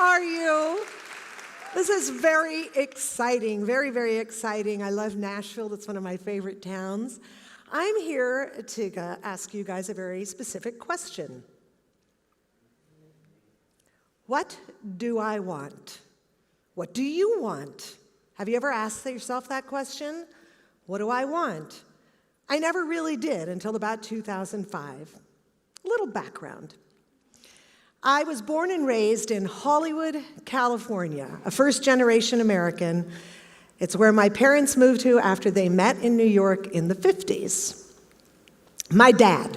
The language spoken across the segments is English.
are you? This is very exciting, very, very exciting. I love Nashville. That's one of my favorite towns. I'm here to ask you guys a very specific question. What do I want? What do you want? Have you ever asked yourself that question? What do I want? I never really did until about 2005. A little background. I was born and raised in HollyWood, California, a first-generation American. It's where my parents moved to after they met in New York in the 50s. My dad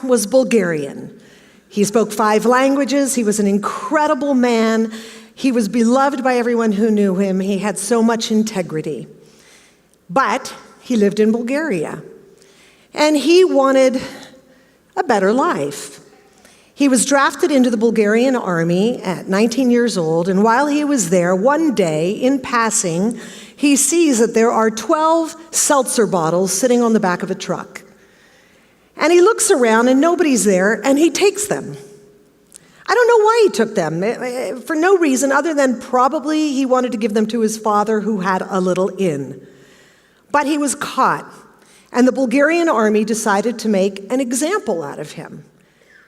was Bulgarian. He spoke 5 languages. He was an incredible man. He was beloved by everyone who knew him. He had so much integrity. But he lived in Bulgaria, and he wanted a better life. He was drafted into the Bulgarian army at 19 years old, and while he was there, one day, in passing, he sees that there are 12 seltzer bottles sitting on the back of a truck. And he looks around, and nobody's there, and he takes them. I don't know why he took them, for no reason other than probably he wanted to give them to his father, who had a little inn. But he was caught, and the Bulgarian army decided to make an example out of him.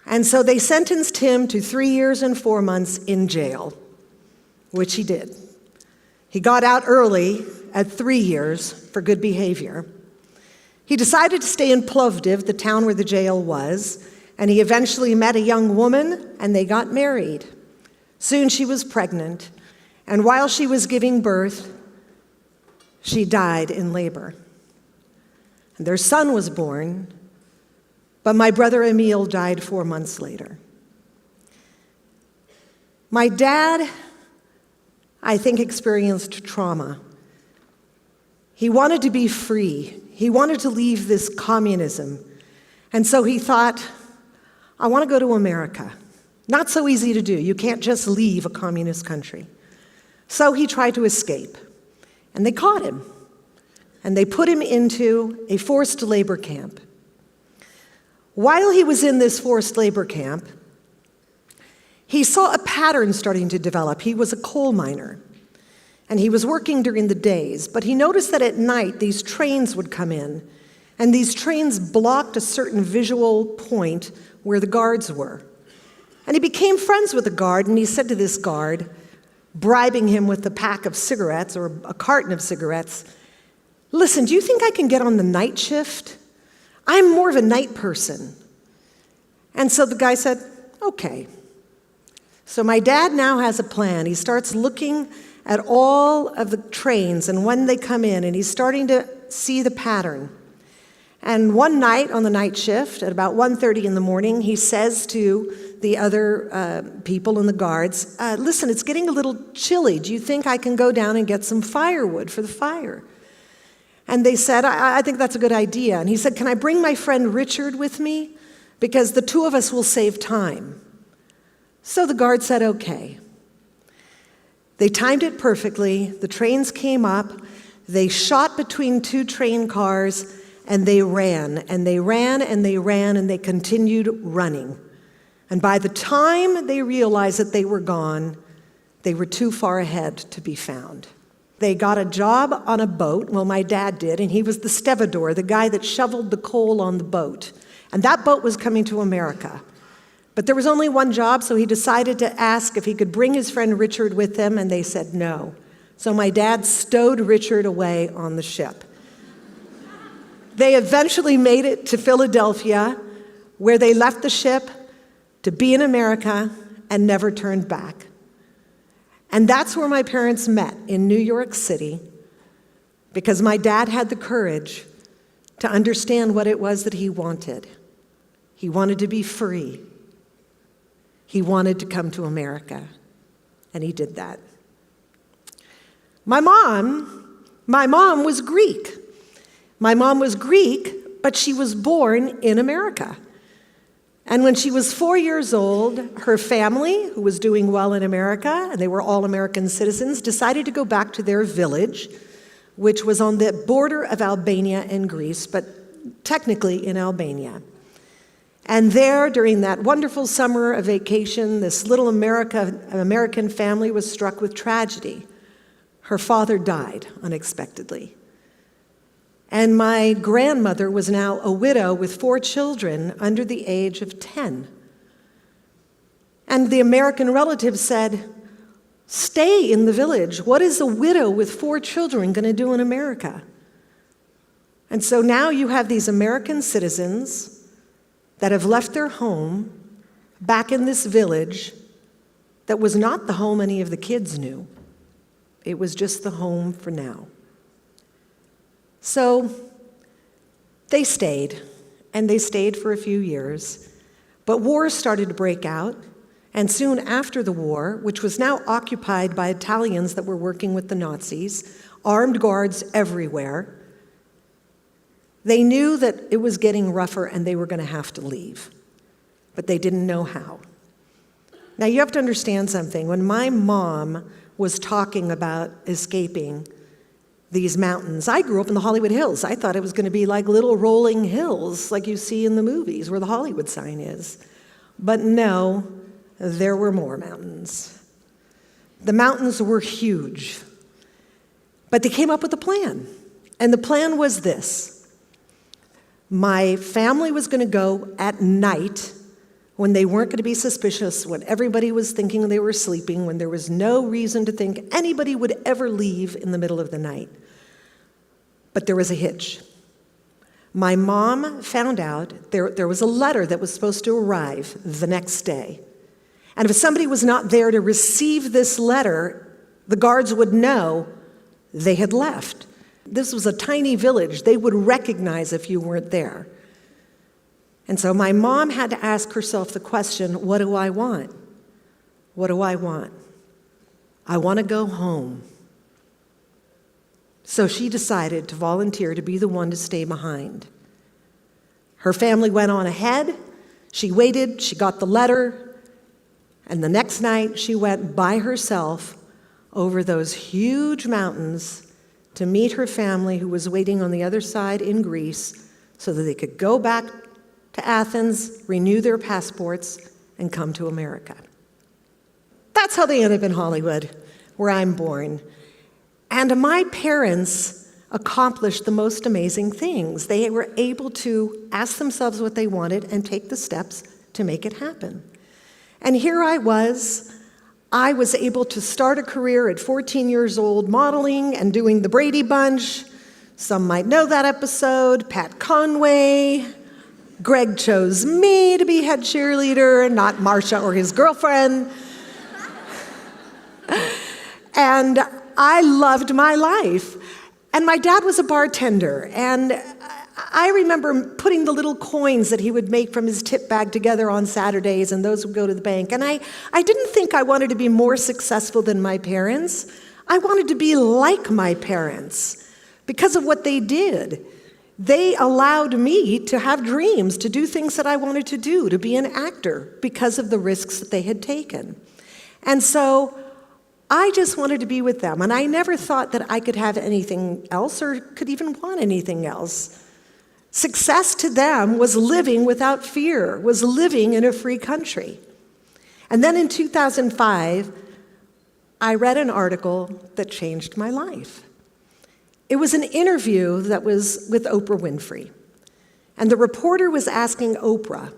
And so they sentenced him to 3 years and 4 months in jail, which he did. He got out early at 3 years for good behavior. He decided to stay in Plovdiv, the town where the jail was, and he eventually met a young woman, and they got married. Soon she was pregnant, and while she was giving birth, she died in labor. And their son was born, but my brother Emil died 4 months later. My dad, I think, experienced trauma. He wanted to be free. He wanted to leave this communism. And so he thought, I want to go to America. Not so easy to do. You can't just leave a communist country. So he tried to escape. And they caught him. And they put him into a forced labor camp. While he was in this forced labor camp, he saw a pattern starting to develop. He was a coal miner, and he was working during the days, but he noticed that at night these trains would come in, and these trains blocked a certain visual point where the guards were. And he became friends with the guard, and he said to this guard, bribing him with a pack of cigarettes or a carton of cigarettes, "Listen, do you think I can get on the night shift? I'm more of a night person." And so the guy said, okay. So my dad now has a plan. He starts looking at all of the trains and when they come in, and he's starting to see the pattern. And one night on the night shift, at about 1:30 in the morning, he says to the other people and the guards, "Listen, it's getting a little chilly. Do you think I can go down and get some firewood for the fire?" And they said, I think that's a good idea. And he said, "Can I bring my friend Richard with me? Because the 2 of us will save time." So the guard said, okay. They timed it perfectly. The trains came up. They shot between 2 train cars, and they ran, and they ran, and they ran, and they continued running. And by the time they realized that they were gone, they were too far ahead to be found. They got a job on a boat, well, my dad did, and he was the stevedore, the guy that shoveled the coal on the boat. And that boat was coming to America. But there was only one job, so he decided to ask if he could bring his friend Richard with him, and they said no. So my dad stowed Richard away on the ship. They eventually made it to Philadelphia, where they left the ship to be in America and never turned back. And that's where my parents met, in New York City, because my dad had the courage to understand what it was that he wanted. He wanted to be free. He wanted to come to America, and he did that. My mom was Greek. My mom was Greek, but she was born in America. And when she was 4 years old, her family, who was doing well in America, and they were all American citizens, decided to go back to their village, which was on the border of Albania and Greece, but technically in Albania. And there, during that wonderful summer of vacation, this little American family was struck with tragedy. Her father died unexpectedly. And my grandmother was now a widow with 4 children under the age of 10. And the American relative said, "Stay in the village. What is a widow with 4 children going to do in America?" And so now you have these American citizens that have left their home back in this village that was not the home any of the kids knew. It was just the home for now. So they stayed, and they stayed for a few years. But war started to break out, and soon after the war, which was now occupied by Italians that were working with the Nazis, armed guards everywhere, they knew that it was getting rougher and they were going to have to leave, but they didn't know how. Now you have to understand something. When my mom was talking about escaping these mountains, I grew up in the Hollywood Hills. I thought it was going to be like little rolling hills like you see in the movies where the Hollywood sign is. But no, there were more mountains. The mountains were huge. But they came up with a plan. And the plan was this. My family was going to go at night when they weren't going to be suspicious, when everybody was thinking they were sleeping, when there was no reason to think anybody would ever leave in the middle of the night. But there was a hitch. My mom found out there was a letter that was supposed to arrive the next day. And if somebody was not there to receive this letter, the guards would know they had left. This was a tiny village. They would recognize if you weren't there. And so my mom had to ask herself the question, what do I want? What do I want? I want to go home. So she decided to volunteer to be the one to stay behind. Her family went on ahead. She waited. She got the letter. And the next night, she went by herself over those huge mountains to meet her family who was waiting on the other side in Greece so that they could go back to Athens, renew their passports, and come to America. That's how they ended up in Hollywood, where I'm born. And my parents accomplished the most amazing things. They were able to ask themselves what they wanted and take the steps to make it happen. And here I was able to start a career at 14 years old modeling and doing the Brady Bunch. Some might know that episode, Pat Conway. Greg chose me to be head cheerleader, not Marsha or his girlfriend. And I loved my life. And my dad was a bartender, and I remember putting the little coins that he would make from his tip bag together on Saturdays, and those would go to the bank. And I didn't think I wanted to be more successful than my parents. I wanted to be like my parents because of what they did. They allowed me to have dreams, to do things that I wanted to do, to be an actor because of the risks that they had taken. And so I just wanted to be with them, and I never thought that I could have anything else or could even want anything else. Success to them was living without fear, was living in a free country. And then in 2005, I read an article that changed my life. It was an interview that was with Oprah Winfrey. And the reporter was asking Oprah,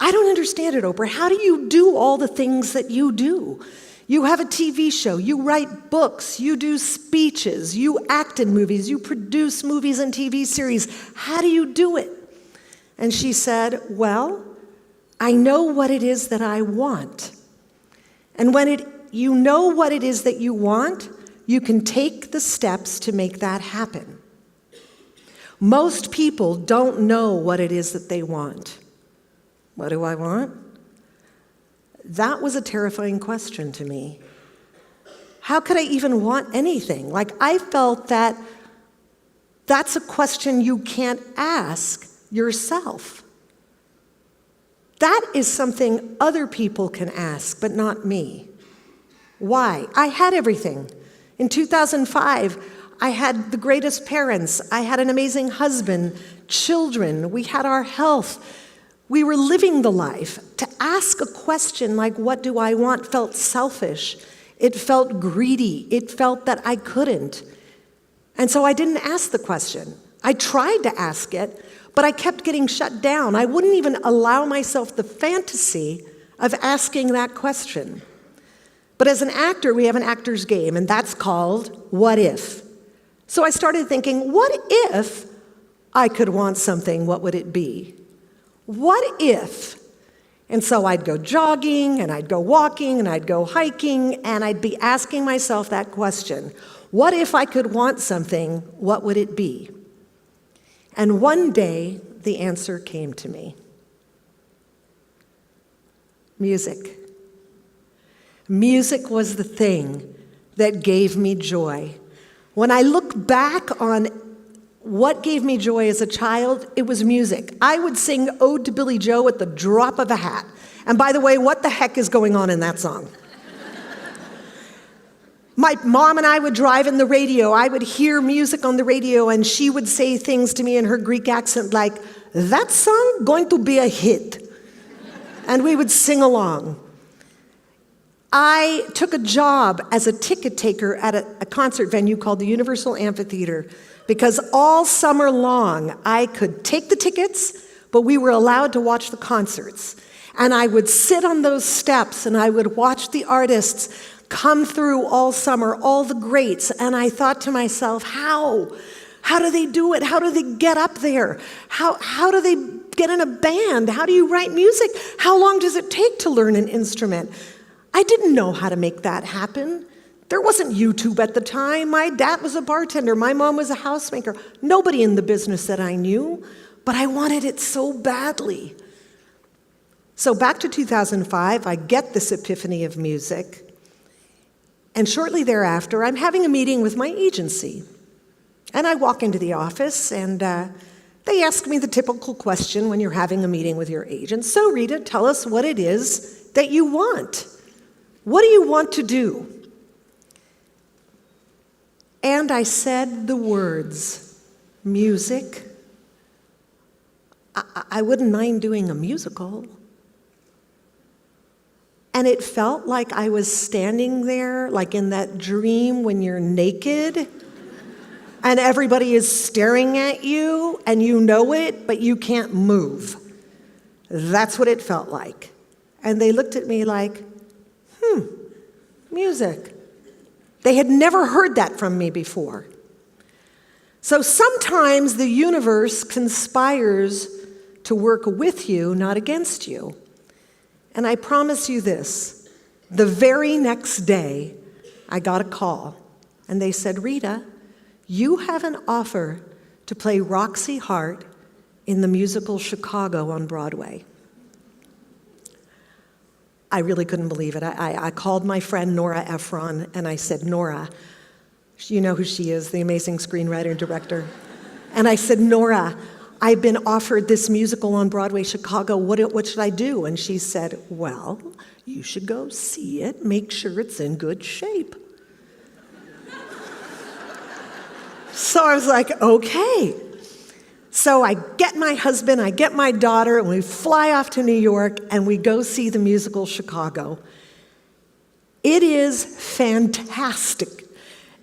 "I don't understand it, Oprah. How do you do all the things that you do? You have a TV show, you write books, you do speeches, you act in movies, you produce movies and TV series. How do you do it?" And she said, "Well, I know what it is that I want. And when you know what it is that you want, you can take the steps to make that happen. Most people don't know what it is that they want." What do I want? That was a terrifying question to me. How could I even want anything? Like, I felt that that's a question you can't ask yourself. That is something other people can ask, but not me. Why? I had everything. In 2005, I had the greatest parents. I had an amazing husband, children. We had our health. We were living the life. To ask a question like, what do I want, felt selfish. It felt greedy. It felt that I couldn't. And so I didn't ask the question. I tried to ask it, but I kept getting shut down. I wouldn't even allow myself the fantasy of asking that question. But as an actor, we have an actor's game, and that's called what if. So I started thinking, what if I could want something, what would it be? What if? And so I'd go jogging, and I'd go walking, and I'd go hiking, and I'd be asking myself that question. What if I could want something, what would it be? And one day, the answer came to me. Music. Music was the thing that gave me joy. When I look back on what gave me joy as a child, it was music. I would sing Ode to Billy Joe at the drop of a hat. And by the way, what the heck is going on in that song? My mom and I would drive in the radio. I would hear music on the radio, and she would say things to me in her Greek accent like, that song going to be a hit. And we would sing along. I took a job as a ticket taker at a concert venue called the Universal Amphitheater because all summer long I could take the tickets, but we were allowed to watch the concerts. And I would sit on those steps and I would watch the artists come through all summer, all the greats. And I thought to myself, how? How do they do it? How do they get up there? How do they get in a band? How do you write music? How long does it take to learn an instrument? I didn't know how to make that happen. There wasn't YouTube at the time. My dad was a bartender. My mom was a housemaker. Nobody in the business that I knew, but I wanted it so badly. So back to 2005, I get this epiphany of music. And shortly thereafter, I'm having a meeting with my agency. And I walk into the office, and they ask me the typical question when you're having a meeting with your agent. So, Rita, tell us what it is that you want. What do you want to do? And I said the words, music. I wouldn't mind doing a musical. And it felt like I was standing there, like in that dream when you're naked, and everybody is staring at you, and you know it, but you can't move. That's what it felt like. And they looked at me like, music. They had never heard that from me before. So sometimes the universe conspires to work with you, not against you. And I promise you this, the very next day, I got a call, and they said, Rita, you have an offer to play Roxy Hart in the musical Chicago on Broadway. I really couldn't believe it. I called my friend Nora Ephron, and I said, Nora, you know who she is, the amazing screenwriter and director. And I said, Nora, I've been offered this musical on Broadway, Chicago. What should I do? And she said, well, you should go see it, make sure it's in good shape. So I was like, okay. So I get my husband, I get my daughter, and we fly off to New York, and we go see the musical Chicago. It is fantastic.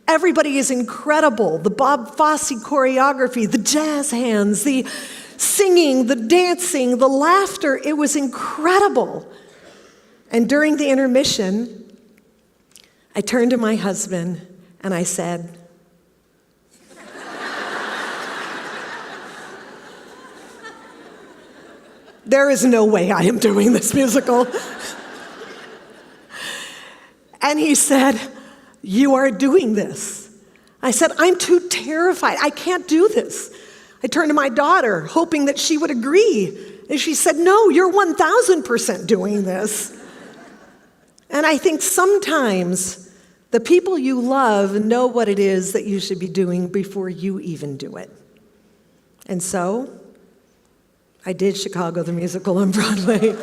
Everybody is incredible. The Bob Fosse choreography, the jazz hands, the singing, the dancing, the laughter. It was incredible. And during the intermission, I turned to my husband, and I said, there is no way I am doing this musical. And he said, you are doing this. I said, I'm too terrified. I can't do this. I turned to my daughter, hoping that she would agree. And she said, no, you're 1,000% doing this. And I think sometimes the people you love know what it is that you should be doing before you even do it. And so I did Chicago the musical on Broadway.